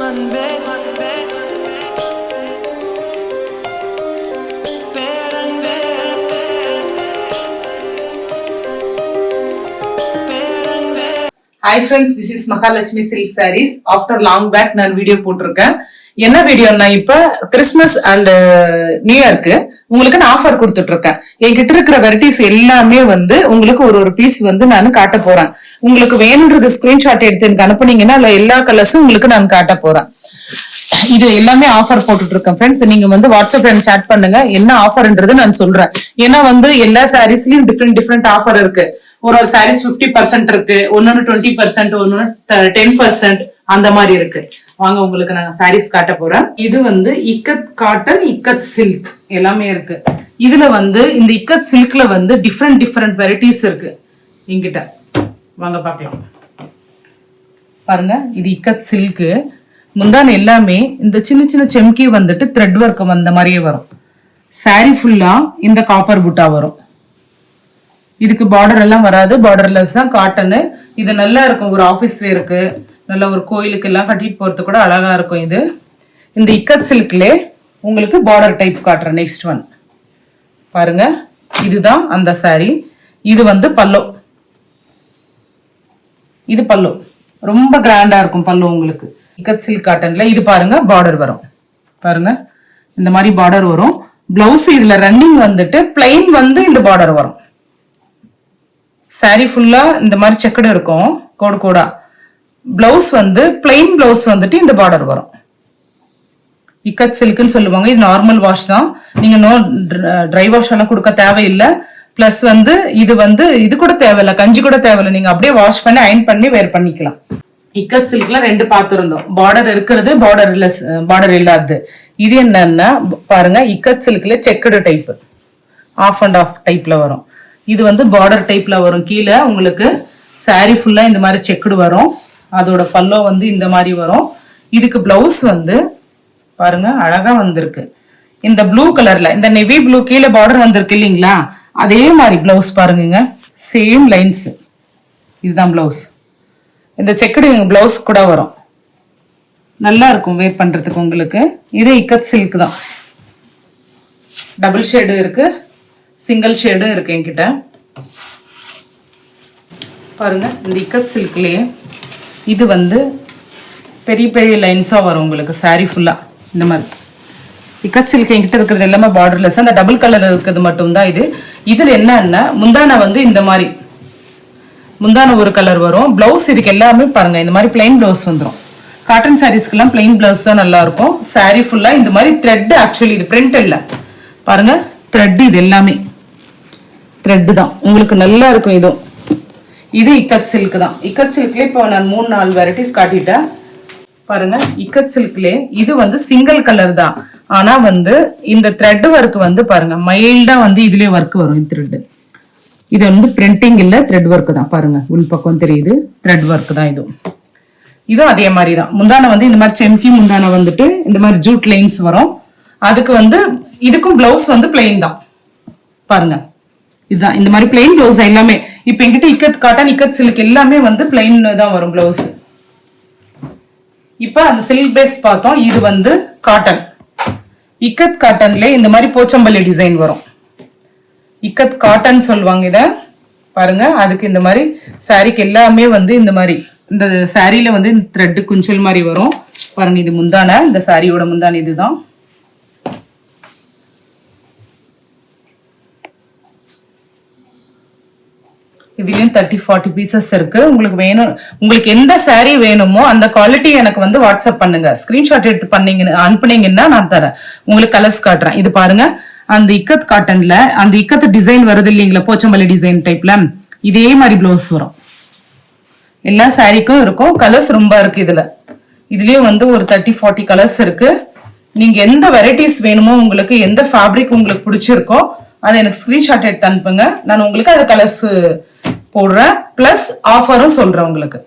Hi friends, this is Mahalakshmi Silk Sarees. After long back நான் video போட்டிருக்கேன். என்ன வீடியோன்னா இப்ப கிறிஸ்மஸ் அண்ட் நியூ இயர்க்கு உங்களுக்கு நான் ஆஃபர் கொடுத்துட்டு இருக்கேன். என்கிட்ட இருக்கிற வெரைட்டிஸ் எல்லாமே வந்து உங்களுக்கு ஒரு பீஸ் வந்து நான் காட்ட போறேன். உங்களுக்கு வேணும்ன்றது ஸ்கிரீன்ஷாட் எடுத்து எனக்கு அனுப்புனீங்கன்னா அதுல எல்லா கலர்ஸும் உங்களுக்கு நான் காட்ட போறேன். இது எல்லாமே ஆஃபர் போட்டுட்டு இருக்கேன் ஃப்ரெண்ட்ஸ். நீங்க வந்து வாட்ஸ்அப்ல சாட் பண்ணுங்க, என்ன ஆஃபர்ன்றது நான் சொல்றேன். ஏன்னா வந்து எல்லா சாரீஸ்லயும் டிஃப்ரெண்ட் ஆஃபர் இருக்கு. ஒரு சாரீஸ் 50% இருக்கு, ஒன்னொன்னு 20%, ஒன்னொன்னு 10% அந்த மாதிரி இருக்கு. வாங்க உங்களுக்கு நாங்க சாரீஸ் காட்ட போறோம். இது வந்து இக்கத் காட்டன், இக்கத் சில்க் எல்லாமே இருக்கு. இதுல வந்து இந்த இக்கத் சில்க்ல வந்து டிஃப்ரெண்ட் வெரைட்டிஸ் இருக்கு என்கிட்ட. வாங்க பார்க்கலாம். பாருங்க, இது இக்கத் சில்க். முந்தான எல்லாமே இந்த சின்ன செம்கி வந்துட்டு த்ரெட் ஒர்க் வந்த மாதிரியே வரும். சாரி ஃபுல்லா இந்த காப்பர் புட்டா வரும். இதுக்கு பார்டர் எல்லாம் வராது, பார்டர்லெஸ் தான் காட்டனு. இது நல்லா இருக்கும், ஒரு ஆஃபீஸ் வேருக்கு, நல்ல ஒரு கோயிலுக்கு எல்லாம் கட்டிட்டு போறது கூட அழகா இருக்கும். இது இந்த இக்கத் சில்க்லே உங்களுக்கு பார்டர் டைப் காட்டுறேன். நெக்ஸ்ட் ஒன் பாருங்க, இதுதான் அந்த சாரி. இது வந்து பல்லோ, இது பல்லோ ரொம்ப கிராண்டா இருக்கும் பல்லோ உங்களுக்கு இக்கத் சில்க் காட்டன்ல. இது பாருங்க பார்டர் வரும், பாருங்க இந்த மாதிரி பார்டர் வரும். பிளவுஸ் இதுல ரன்னிங் வந்துட்டு பிளைன் வந்து இந்த பார்டர் வரும். சாரி ஃபுல்லா இந்த மாதிரி செக்கடு இருக்கும், கோடு கோடா. பிளவுஸ் வந்து பிளைன் பிளவுஸ் வந்துட்டு இந்த பார்டர் வரும். இக்கத் சில்க்னு சொல்லுவாங்க. இது நார்மல் வாஷ் தான், நீங்க ட்ரை வாஷ் எல்லாம் கொடுக்க தேவையில்லை. பிளஸ் வந்து இது கூட தேவையில்லை, கஞ்சி கூட தேவையில்லை. நீங்க அப்படியே வாஷ் பண்ணி அயன் பண்ணி வேர் பண்ணிக்கலாம். இக்கத் சில்க்ல ரெண்டு பார்த்துருந்தோம், பார்டர் இருக்கிறது, பார்டர் இல்லாது. இது என்னன்னா பாருங்க, இக்கத் சில்க்ல checked type, half and half டைப்ல வரும். இது வந்து பார்டர் டைப்ல வரும். கீழே உங்களுக்கு சாரி ஃபுல்லா இந்த மாதிரி செக்குடு வரும். அதோட பல்லோ வந்து இந்த மாதிரி வரும். இதுக்கு பிளவுஸ் வந்து பாருங்க அழகா வந்திருக்கு. இந்த ப்ளூ கலர்ல இந்த நெவி ப்ளூ கீழே பார்டர் வந்திருக்கு இல்லைங்களா, அதே மாதிரி பிளவுஸ் பாருங்க, சேம் லைன்ஸ். இதுதான் பிளவுஸ். இந்த செக்குடு பிளவுஸ் கூட வரும், நல்லா இருக்கும் வேர் பண்றதுக்கு உங்களுக்கு. இது இக்கத் சில்க் தான், டபுள் ஷேடு இருக்கு, சிங்கிள் ஷேடும் இருக்கு என்கிட்ட. பாருங்க, இந்த இக்கத் சில்க்லயே இது வந்து பெரிய லைன்ஸா வரும் உங்களுக்கு சாரி ஃபுல்லா. இந்த மாதிரி இக்கத் சில்க் என்கிட்ட இருக்கிறது எல்லாமே பார்டர்லெஸ். அந்த டபுள் கலர் இருக்கிறது மட்டும்தான் இது. இதுல என்னன்னா முந்தான வந்து இந்த மாதிரி முந்தான ஒரு கலர் வரும். பிளவுஸ் இதுக்கு எல்லாமே பாருங்க இந்த மாதிரி பிளைன் பிளவுஸ் வந்துடும். காட்டன் சாரீஸ்க்கு எல்லாம் பிளைன் பிளவுஸ் தான் நல்லா இருக்கும். சாரி ஃபுல்லா இந்த மாதிரி த்ரெட், ஆக்சுவலி இது பிரிண்ட் இல்ல, பாருங்க த்ரெட். இது எல்லாமே த்ரெட் தான், உங்களுக்கு நல்லா இருக்கும். இது இக்கத் சில்க் தான். இக்கத் சில்க்ல இப்போ நான் 3-4 வெரைட்டிஸ் காட்டிட்டேன். பாருங்க, இக்கத் சில்க்ல இது வந்து சிங்கிள் கலர் தான், ஆனா வந்து இந்த த்ரெட் ஒர்க் வந்து பாருங்க மைல்டா வந்து இதுலயே ஒர்க் வரும். த்ரெட் இது வந்து பிரிண்டிங் இல்ல, த்ரெட் ஒர்க் தான். பாருங்க உள் பக்கம் தெரியுது, த்ரெட் ஒர்க் தான். இதுவும் அதே மாதிரி தான். முந்தான வந்து இந்த மாதிரி செம்கி முந்தான வந்துட்டு இந்த மாதிரி ஜூட் லைன்ஸ் வரும். அதுக்கு வந்து இதுக்கும் பிளவுஸ் வந்து பிளைன் தான். பாருங்க இதுதான் இந்த மாதிரி பிளைன் பிளவுஸ் எல்லாமே. இப்ப என்கிட்ட இக்கத் காட்டன், இக்கத் சில்க் எல்லாமே வந்து பிளைன் தான் வரும் பிளவுஸ். இப்ப அந்த சில்க் பேஸ் பார்த்தோம். இது வந்து காட்டன். இக்கத் காட்டன்ல இந்த மாதிரி போச்சம்பள்ளி டிசைன் வரும். இக்கத் காட்டன் சொல்லுவாங்க இத. பாருங்க, அதுக்கு இந்த மாதிரி சாரிக்கு எல்லாமே வந்து இந்த மாதிரி இந்த சாரியில வந்து த்ரெட் குஞ்சல் மாதிரி வரும். பாருங்க, இது முந்தான, இந்த சாரியோட முந்தான இதுதான். இதுலயும் 30-40 பீசஸ் இருக்கு. உங்களுக்கு வேணும், உங்களுக்கு எந்த சாரி வேணுமோ அந்த குவாலிட்டி எனக்கு வந்து வாட்ஸ்அப் பண்ணுங்க. ஸ்கிரீன்ஷாட் எடுத்து அனுப்புனீங்கன்னா நான் தரேன். உங்களுக்கு கலர்ஸ் காட்டுறேன். இது பாருங்க, அந்த இக்கத் காட்டன்ல அந்த இக்கத்து டிசைன் வருது இல்லைங்களா, போச்சம்பள்ளி டிசைன் டைப்ல, இதே மாதிரி பிளவுஸ் வரும். எல்லா சாரிக்கும் இருக்கும். கலர்ஸ் ரொம்ப இருக்கு இதுலயும் வந்து ஒரு 30-40 கலர்ஸ் இருக்கு. நீங்க எந்த வெரைட்டிஸ் வேணுமோ, உங்களுக்கு எந்த ஃபேப்ரிக் உங்களுக்கு பிடிச்சிருக்கோ அதை எனக்கு ஸ்கிரீன்ஷாட் எடுத்து அனுப்புங்க. நான் உங்களுக்கு அது கலர்ஸ் போடுறேன், பிளஸ் ஆஃபரும் சொல்றேன் உங்களுக்கு.